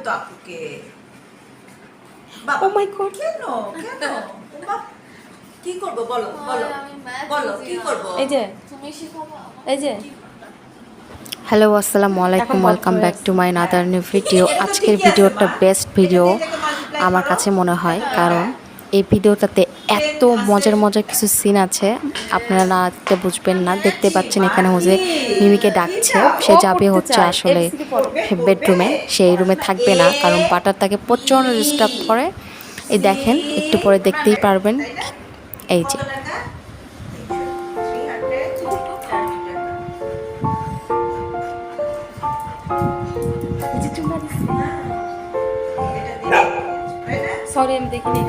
তো আপুকে। ও মাই গড, কেন কেন কি করব বলো বলো বলো কি করব? এই যে তুমি শিখাবো এই যে হ্যালো আসসালামু আলাইকুম, welcome back to my another new video. আজকের ভিডিওটা বেস্ট ভিডিও আমার কাছে মনে হয়, কারণ এই ভিডিওটাতে এত মজার মজার কিছু সিন আছে, আপনারা না দেখতে বুঝবেন না। দেখতে পাচ্ছেন এখানে হচ্ছে মিমিকে ডাকছে, সে যাবে হচ্ছে আসলে বেডরুমে, সেই রুমে থাকবে না কারণ বাটার তাকে প্রচণ্ড ডিস্টার্ব করে। এই দেখেন, একটু পরে দেখতেই পারবেন। এই যে সরি আমি দেখিনি।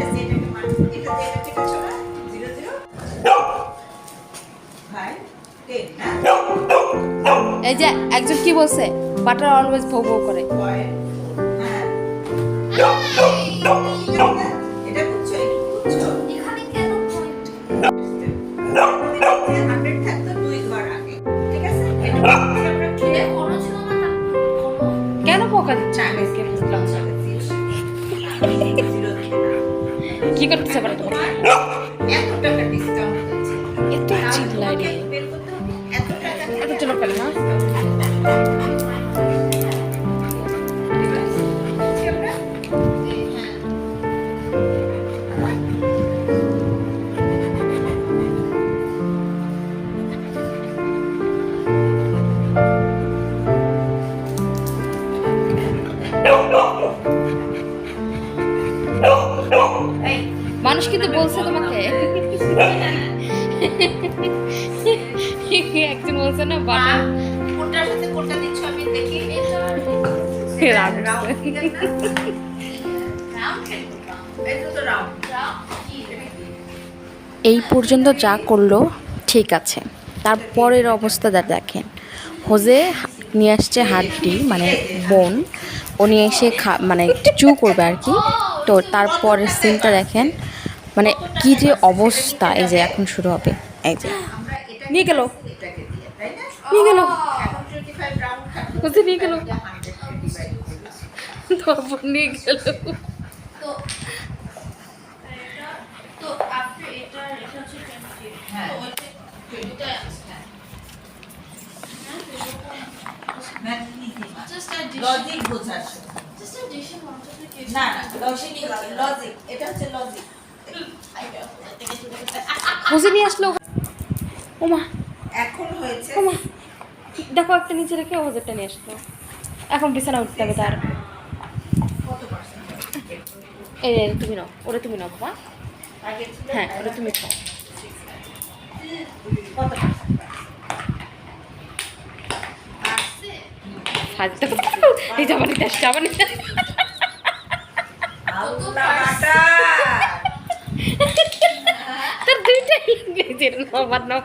এই যে একজন কি বলছে, বাটার অলওয়েজ ভৌ ভৌ করে। এখানে কেন পয়েন্ট কোনো ছিল না কেন পোকা দিচ্ছে আমাকে, বুঝলাম না। কি করতেছে বাটা তোমার? এত চিল্লাই রে, এত চলো পেলে না। মানুষ কিন্তু বলছে তোমাকে, একজন বলছে না বাটা কোনটার সাথে কোনটা দিচ্ছ আমি দেখি। এই পর্যন্ত যা করলো ঠিক আছে, তারপরের অবস্থাটা দেখেন। হোজে নিয়ে আসছে হাড্ডি মানে বোন, ও নিয়ে এসে মানে চু করবে আর কি। তো তারপরের সিনটা দেখেন, মানে কি যে অবস্থা। এই যে এখন শুরু হবে, এই যে নিয়ে গেল, নিয়ে গেল, নিয়ে গেল, তারপর নিয়ে গেল। তো তো আপনি এটা হচ্ছে 20 হ্যাঁ ওইটা 20টা আছে হ্যাঁ জাস্ট লজিক বোঝাচ্ছ জাস্ট ডিশে মন্ত্রটা কে না না লজিক এটা হচ্ছে লজিক। বুঝে নিয়ে আসলো। ওমা এখন হয়েছে ওমা, দেখো একটা নিচে রেখে ওদেরটা নিয়ে আসলো। এখন বিছানা উঠতে হবে তার। কত পার্সেন্ট? এই তুমি নাও, ওটা তুমি নাও বাবা। হ্যাঁ ওটা তুমি খাও। কত পার্সেন্ট? আসছে ফাজতে এই যাবার নিতে আসছে, আবার নিতে আসছে। আল্লাহ বাটা তোর দুইটা ইংরেজির নাম্বার নাও।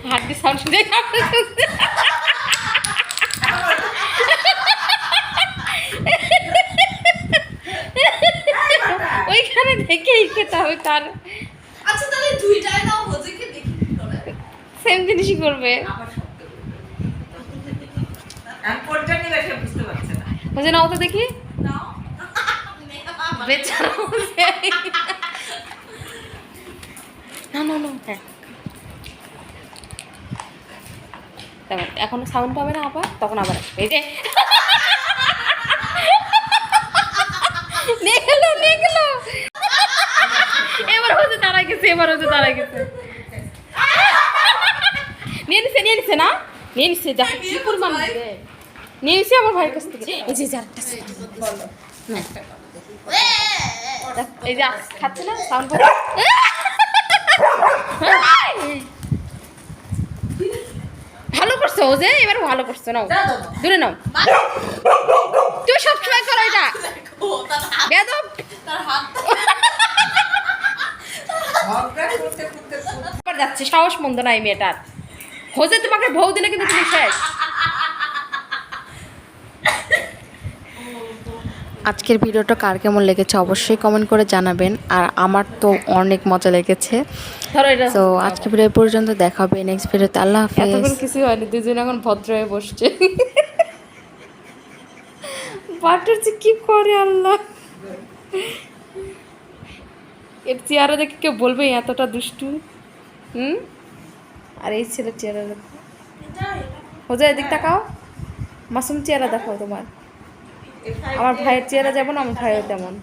হাড্ডি সাউন্ড শুনে ওইখানে দেখেই খেতে হবে তার। আচ্ছা তাহলে দুইটাই নাও হোজেকে দেখি কি করে সেম জিনিসই করবে। আবার শব্দ আমি কোনটা নিয়ে সে বুঝতে পারছে না। বুঝে নাও তো দেখি। নাও বেচারা না না না, হ্যাঁ তারপর এখন সাউন্ড পাবে না, আবার তখন আবার আসবে। এই যে নিয়ে গেল, নিয়ে গেল। এবার হচ্ছে দাঁড়ায় গেছে, এবার হচ্ছে দাঁড়ায় গেছে। নিয়ে নিছে, নিয়ে নিছে না, নিয়ে নিছে। যা কি পরিমাণ নিয়ে নিছে আমার ভাইয়ের কাছ থেকে। এই যে যারটা এই যে খাচ্ছে না সাউন্ড ভালো করছো ও যে, এবার ভালো করছো। নাও দূরে নাও, তুই সবসময় করো এটা ও বেয়াদব। তার হাত অজ্ঞান করতে করতে আবার যাচ্ছে, সাহস মন্দ নাই মেয়েটার। হোজে তোমাকে বউ দিলে কিন্তু তুমি শেষ। আজকের ভিডিওটা কার কেমন লেগেছে অবশ্যই কমেন্ট করে জানাবেন। আর আমার তো অনেক মজা লেগেছে। ধরো এটা তো আজকে ভিডিও পর্যন্ত দেখা হবে নেক্সট ভিডিওতে। আল্লাহ হাফেজ। এতক্ষণ কিছু হয়নি, দুজন এখন ভদ্র হয়ে বসছে। বাটার যে কি করে আল্লাহ, এর চেহারা দেখে কেউ বলবে এতটা দুষ্টু। আর এই ছেলের চেহারা দেখো, হোজা এদিক তাকাও, মাসুম চেহারা দেখো তোমার। আমার ভাইয়ের চেহারা যেমন আমার ভাইও তেমন।